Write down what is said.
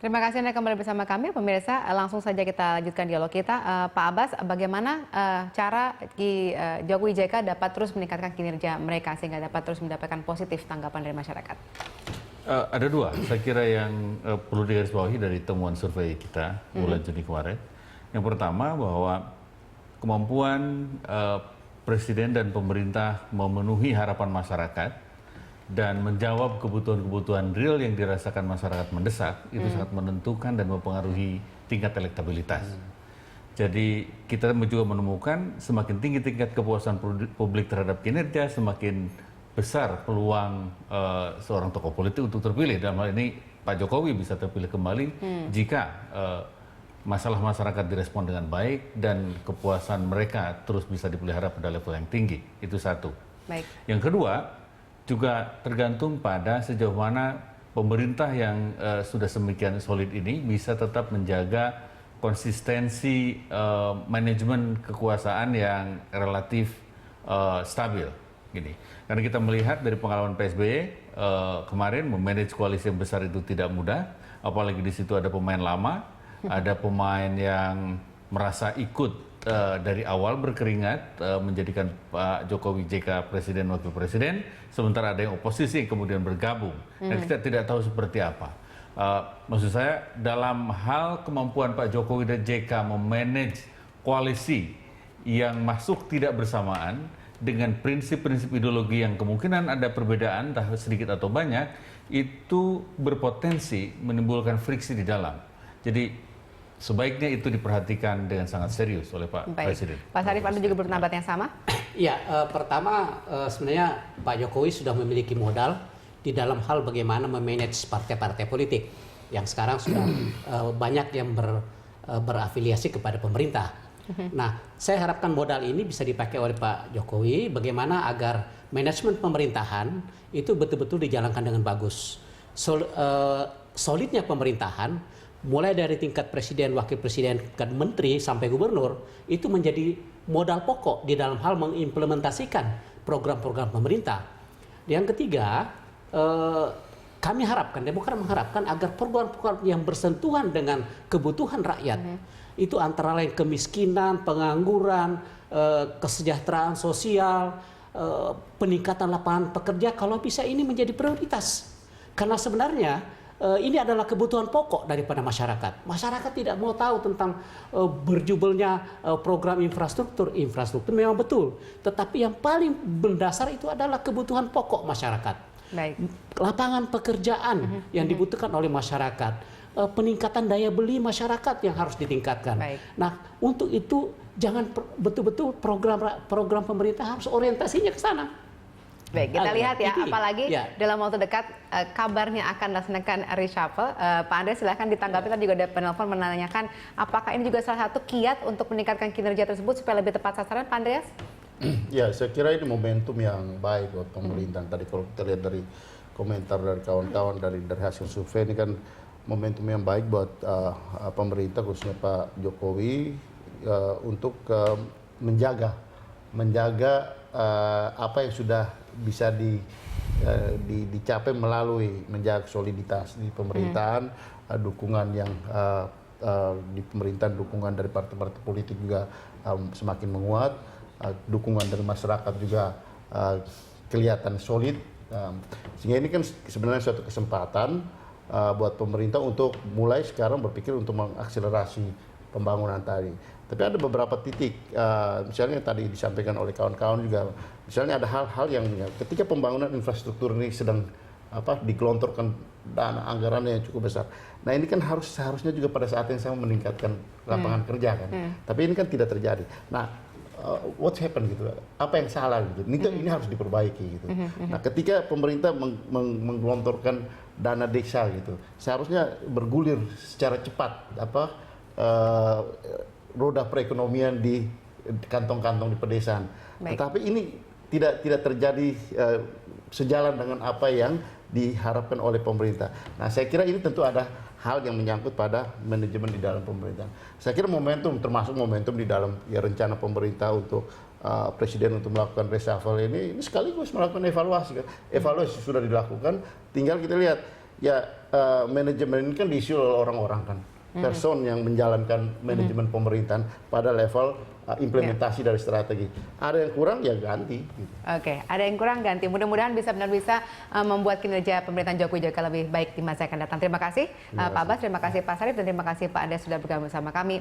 Terima kasih Anda kembali bersama kami, pemirsa. Langsung saja kita lanjutkan dialog kita. Pak Abbas, bagaimana cara Jokowi JK dapat terus meningkatkan kinerja mereka sehingga dapat terus mendapatkan positif tanggapan dari masyarakat? Ada dua, saya kira yang perlu digarisbawahi dari temuan survei kita bulan Juni kemarin. Yang pertama bahwa kemampuan Presiden dan pemerintah memenuhi harapan masyarakat dan menjawab kebutuhan-kebutuhan real yang dirasakan masyarakat mendesak itu sangat menentukan dan mempengaruhi tingkat elektabilitas. Jadi kita juga menemukan semakin tinggi tingkat kepuasan publik terhadap kinerja, semakin besar peluang seorang tokoh politik untuk terpilih. Dalam hal ini Pak Jokowi bisa terpilih kembali jika masalah masyarakat direspon dengan baik dan kepuasan mereka terus bisa dipelihara pada level yang tinggi. Itu satu. Baik. Yang kedua, juga tergantung pada sejauh mana pemerintah yang sudah semikian solid ini bisa tetap menjaga konsistensi manajemen kekuasaan yang relatif stabil. Gini. Karena kita melihat dari pengalaman PSBY kemarin memanage koalisi yang besar itu tidak mudah, apalagi di situ ada pemain lama, ada pemain yang merasa ikut dari awal berkeringat menjadikan Pak Jokowi JK Presiden Wakil Presiden, sementara ada yang oposisi yang kemudian bergabung. Dan kita tidak tahu seperti apa. Maksud saya dalam hal kemampuan Pak Jokowi dan JK memanage koalisi yang masuk tidak bersamaan dengan prinsip-prinsip ideologi yang kemungkinan ada perbedaan entah sedikit atau banyak, itu berpotensi menimbulkan friksi di dalam. Jadi sebaiknya itu diperhatikan dengan sangat serius oleh Pak Presiden. Pak Sarif, Anda juga berpendapat yang sama? Ya, pertama sebenarnya Pak Jokowi sudah memiliki modal di dalam hal bagaimana memanage partai-partai politik yang sekarang sudah banyak yang berafiliasi kepada pemerintah. Nah, saya harapkan modal ini bisa dipakai oleh Pak Jokowi bagaimana agar manajemen pemerintahan itu betul-betul dijalankan dengan bagus. Solidnya pemerintahan mulai dari tingkat presiden, wakil presiden, dan menteri sampai gubernur itu menjadi modal pokok di dalam hal mengimplementasikan program-program pemerintah. Yang ketiga, kami harapkan, Demokrat mengharapkan agar program-program yang bersentuhan dengan kebutuhan rakyat itu antara lain kemiskinan, pengangguran, kesejahteraan sosial, peningkatan lapangan pekerja, kalau bisa ini menjadi prioritas. Karena sebenarnya ini adalah kebutuhan pokok daripada masyarakat. Masyarakat tidak mau tahu tentang berjubelnya program infrastruktur. Infrastruktur memang betul, tetapi yang paling mendasar itu adalah kebutuhan pokok masyarakat. Baik. Lapangan pekerjaan yang dibutuhkan oleh masyarakat, peningkatan daya beli masyarakat yang harus ditingkatkan. Baik. Nah, untuk itu jangan betul-betul program pemerintah harus orientasinya ke sana. Baik, kita lihat ya, apalagi dalam waktu dekat kabarnya akan dilaksanakan reshuffle. Pak Andre silahkan ditanggapi, tadi juga ada penelpon menanyakan apakah ini juga salah satu kiat untuk meningkatkan kinerja tersebut supaya lebih tepat sasaran, Pak Andreas? Ya, saya kira ini momentum yang baik buat pemerintah. Tadi kalau kita lihat dari komentar dari kawan-kawan dari hasil survei ini kan momentum yang baik buat pemerintah khususnya Pak Jokowi untuk menjaga apa yang sudah bisa dicapai melalui menjaga soliditas di pemerintahan, dukungan yang di pemerintahan, dukungan dari partai-partai politik juga semakin menguat, dukungan dari masyarakat juga kelihatan solid, sehingga ini kan sebenarnya suatu kesempatan buat pemerintah untuk mulai sekarang berpikir untuk mengakselerasi pembangunan tadi. Tapi ada beberapa titik, misalnya tadi disampaikan oleh kawan-kawan juga, misalnya ada hal-hal yang ketika pembangunan infrastruktur ini sedang digelontorkan dana anggaran yang cukup besar. Nah ini kan seharusnya juga pada saat yang sama meningkatkan lapangan kerja kan. Tapi ini kan tidak terjadi. Nah, what happened gitu? Apa yang salah gitu? Ini harus diperbaiki gitu. Nah ketika pemerintah menggelontorkan dana desa gitu, seharusnya bergulir secara cepat roda perekonomian di kantong-kantong di pedesaan. Tetapi ini tidak terjadi sejalan dengan apa yang diharapkan oleh pemerintah. Nah, saya kira ini tentu ada hal yang menyangkut pada manajemen di dalam pemerintahan. Saya kira momentum, termasuk momentum di dalam rencana pemerintah untuk presiden untuk melakukan reshuffle ini sekaligus melakukan evaluasi. Evaluasi sudah dilakukan, tinggal kita lihat ya manajemen ini kan diisi oleh orang-orang kan, person yang menjalankan manajemen pemerintahan pada level implementasi dari strategi. Ada yang kurang ya ganti. Gitu. Oke, ada yang kurang ganti. Mudah-mudahan benar-benar bisa membuat kinerja pemerintahan Jokowi Jaka lebih baik di masa yang akan datang. Terima kasih Pak Abbas, terima kasih Pak Sarif, dan terima kasih Pak Ades sudah bergabung bersama kami.